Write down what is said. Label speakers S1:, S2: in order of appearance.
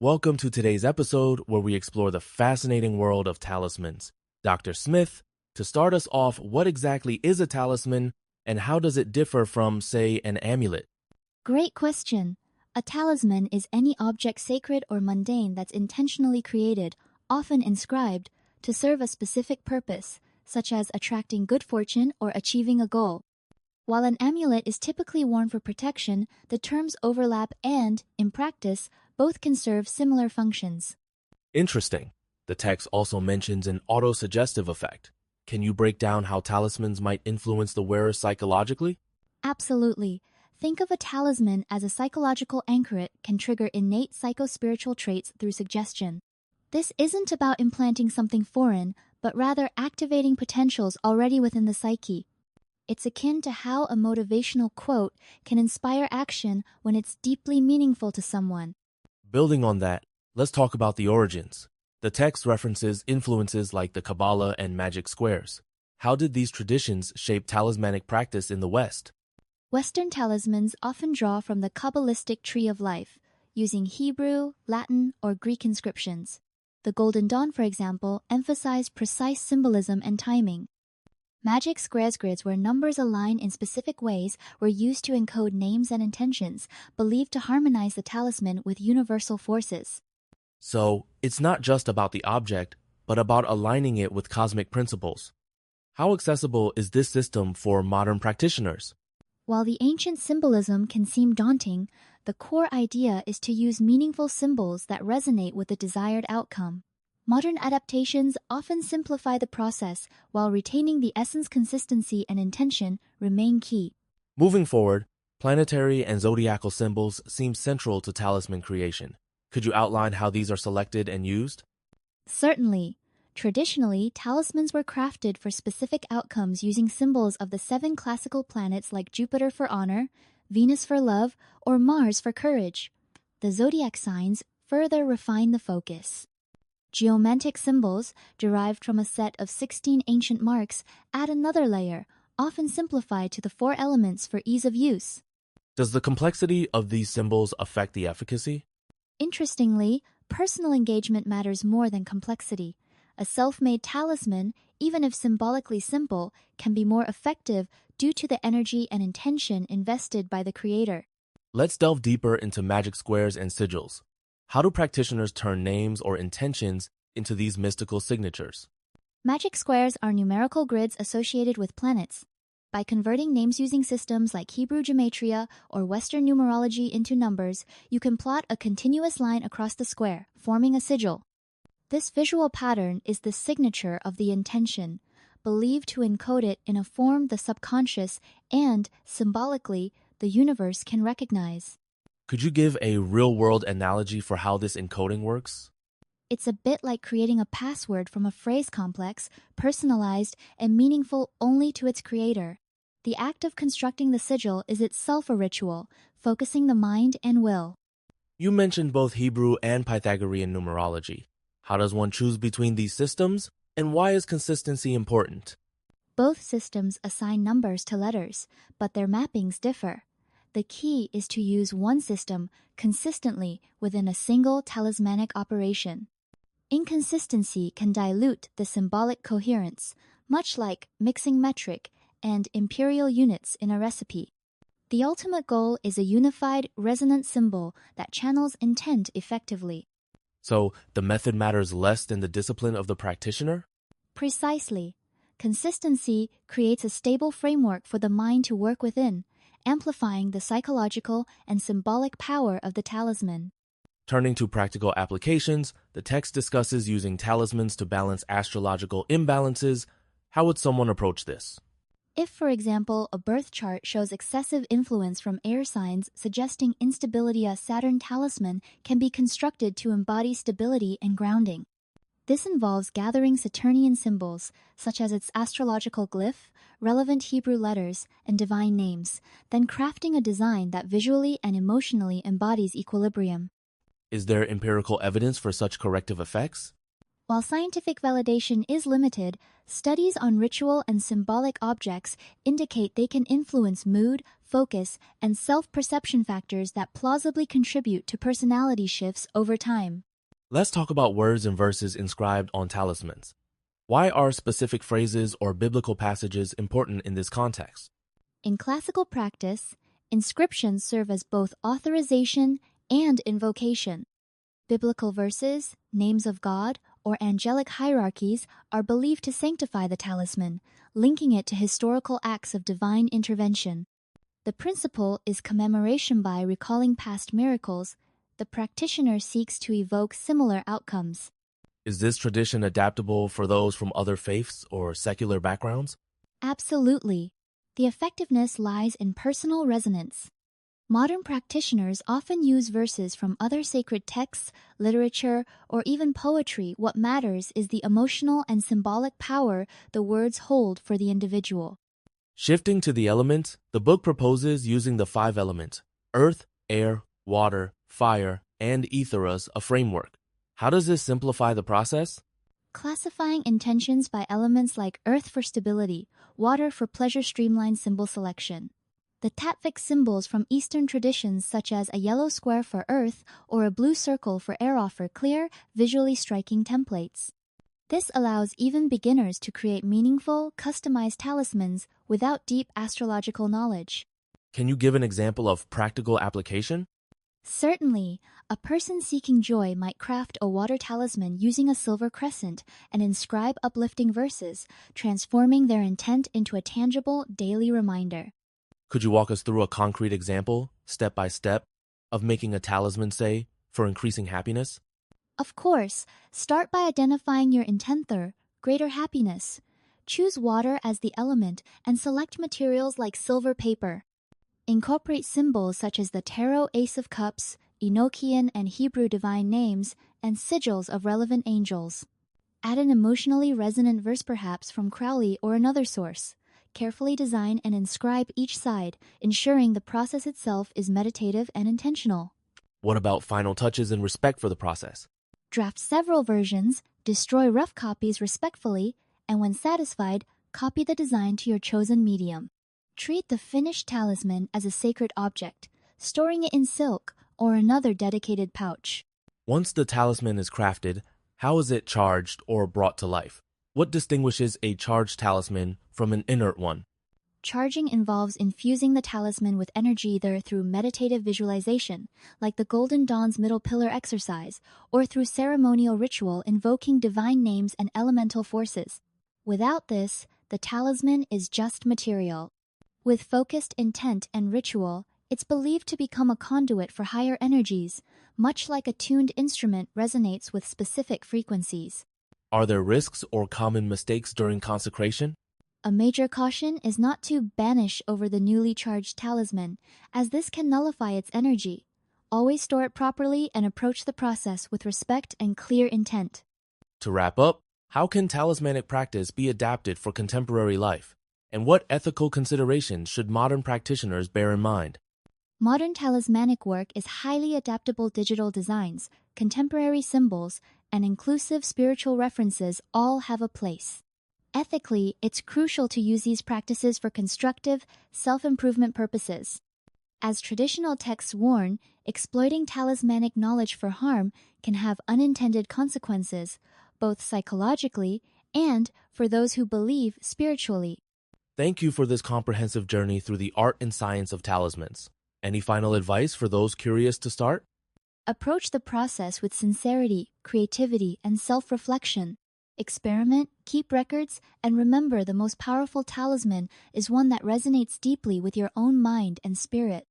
S1: Welcome to today's episode where we explore the fascinating world of talismans. Dr. Smith, to start us off, what exactly is a talisman and how does it differ from, say, an amulet?
S2: Great question. A talisman is any object sacred or mundane that's intentionally created, often inscribed, to serve a specific purpose, such as attracting good fortune or achieving a goal. While an amulet is typically worn for protection, the terms overlap and, in practice, both can serve similar functions.
S1: Interesting. The text also mentions an autosuggestive effect. Can you break down how talismans might influence the wearer psychologically?
S2: Absolutely. Think of a talisman as a psychological anchor that can trigger innate psychospiritual traits through suggestion. This isn't about implanting something foreign, but rather activating potentials already within the psyche. It's akin to how a motivational quote can inspire action when it's deeply meaningful to someone.
S1: Building on that, let's talk about the origins. The text references influences like the Kabbalah and magic squares. How did these traditions shape talismanic practice in the West?
S2: Western talismans often draw from the Kabbalistic tree of life, using Hebrew, Latin, or Greek inscriptions. The Golden Dawn, for example, emphasized precise symbolism and timing. Magic squares grids where numbers align in specific ways were used to encode names and intentions, believed to harmonize the talisman with universal forces.
S1: So, it's not just about the object, but about aligning it with cosmic principles. How accessible is this system for modern practitioners?
S2: While the ancient symbolism can seem daunting, the core idea is to use meaningful symbols that resonate with the desired outcome. Modern adaptations often simplify the process while retaining the essence. Consistency and intention remain key.
S1: Moving forward, planetary and zodiacal symbols seem central to talisman creation. Could you outline how these are selected and used?
S2: Certainly. Traditionally, talismans were crafted for specific outcomes using symbols of the 7 classical planets like Jupiter for honor, Venus for love, or Mars for courage. The zodiac signs further refine the focus. Geomantic symbols, derived from a set of 16 ancient marks, add another layer, often simplified to the 4 elements for ease of use.
S1: Does the complexity of these symbols affect the efficacy?
S2: Interestingly, personal engagement matters more than complexity. A self-made talisman, even if symbolically simple, can be more effective due to the energy and intention invested by the creator.
S1: Let's delve deeper into magic squares and sigils. How do practitioners turn names or intentions into these mystical signatures?
S2: Magic squares are numerical grids associated with planets. By converting names using systems like Hebrew gematria or Western numerology into numbers, you can plot a continuous line across the square, forming a sigil. This visual pattern is the signature of the intention, believed to encode it in a form the subconscious and, symbolically, the universe can recognize.
S1: Could you give a real-world analogy for how this encoding works?
S2: It's a bit like creating a password from a phrase complex, personalized and meaningful only to its creator. The act of constructing the sigil is itself a ritual, focusing the mind and will.
S1: You mentioned both Hebrew and Pythagorean numerology. How does one choose between these systems, and why is consistency important?
S2: Both systems assign numbers to letters, but their mappings differ. The key is to use one system consistently within a single talismanic operation. Inconsistency can dilute the symbolic coherence, much like mixing metric and imperial units in a recipe. The ultimate goal is a unified, resonant symbol that channels intent effectively.
S1: So, the method matters less than the discipline of the practitioner?
S2: Precisely. Consistency creates a stable framework for the mind to work within, amplifying the psychological and symbolic power of the talisman.
S1: Turning to practical applications, the text discusses using talismans to balance astrological imbalances. How would someone approach this?
S2: If, for example, a birth chart shows excessive influence from air signs suggesting instability, a Saturn talisman can be constructed to embody stability and grounding. This involves gathering Saturnian symbols, such as its astrological glyph, relevant Hebrew letters, and divine names, then crafting a design that visually and emotionally embodies equilibrium.
S1: Is there empirical evidence for such corrective effects?
S2: While scientific validation is limited, studies on ritual and symbolic objects indicate they can influence mood, focus, and self-perception factors that plausibly contribute to personality shifts over time.
S1: Let's talk about words and verses inscribed on talismans. Why are specific phrases or biblical passages important in this context?
S2: In classical practice, inscriptions serve as both authorization and invocation. Biblical verses, names of God, or angelic hierarchies are believed to sanctify the talisman, linking it to historical acts of divine intervention. The principle is commemoration by recalling past miracles. The practitioner seeks to evoke similar outcomes.
S1: Is this tradition adaptable for those from other faiths or secular backgrounds?
S2: Absolutely. The effectiveness lies in personal resonance. Modern practitioners often use verses from other sacred texts, literature, or even poetry. What matters is the emotional and symbolic power the words hold for the individual.
S1: Shifting to the elements, the book proposes using the 5 elements: earth, air, water, fire, and ether as a framework. How does this simplify the process?
S2: Classifying intentions by elements like earth for stability, water for pleasure streamlined symbol selection. The Tattvic symbols from Eastern traditions such as a yellow square for earth or a blue circle for air offer clear, visually striking templates. This allows even beginners to create meaningful, customized talismans without deep astrological knowledge.
S1: Can you give an example of practical application?
S2: Certainly, a person seeking joy might craft a water talisman using a silver crescent and inscribe uplifting verses, transforming their intent into a tangible daily reminder.
S1: Could you walk us through a concrete example, step by step, of making a talisman, say, for increasing happiness?
S2: Of course, start by identifying your intenter, greater happiness. Choose water as the element and select materials like silver paper. Incorporate symbols such as the Tarot Ace of Cups, Enochian and Hebrew divine names, and sigils of relevant angels. Add an emotionally resonant verse perhaps from Crowley or another source. Carefully design and inscribe each side, ensuring the process itself is meditative and intentional.
S1: What about final touches and respect for the process?
S2: Draft several versions, destroy rough copies respectfully, and when satisfied, copy the design to your chosen medium. Treat the finished talisman as a sacred object, storing it in silk or another dedicated pouch.
S1: Once the talisman is crafted, how is it charged or brought to life? What distinguishes a charged talisman from an inert one?
S2: Charging involves infusing the talisman with energy either through meditative visualization, like the Golden Dawn's middle pillar exercise, or through ceremonial ritual invoking divine names and elemental forces. Without this, the talisman is just material. With focused intent and ritual, it's believed to become a conduit for higher energies, much like a tuned instrument resonates with specific frequencies.
S1: Are there risks or common mistakes during consecration?
S2: A major caution is not to banish over the newly charged talisman, as this can nullify its energy. Always store it properly and approach the process with respect and clear intent.
S1: To wrap up, how can talismanic practice be adapted for contemporary life? And what ethical considerations should modern practitioners bear in mind?
S2: Modern talismanic work is highly adaptable digital designs, contemporary symbols, and inclusive spiritual references all have a place. Ethically, it's crucial to use these practices for constructive, self-improvement purposes. As traditional texts warn, exploiting talismanic knowledge for harm can have unintended consequences, both psychologically and, for those who believe, spiritually.
S1: Thank you for this comprehensive journey through the art and science of talismans. Any final advice for those curious to start?
S2: Approach the process with sincerity, creativity, and self-reflection. Experiment, keep records, and remember the most powerful talisman is one that resonates deeply with your own mind and spirit.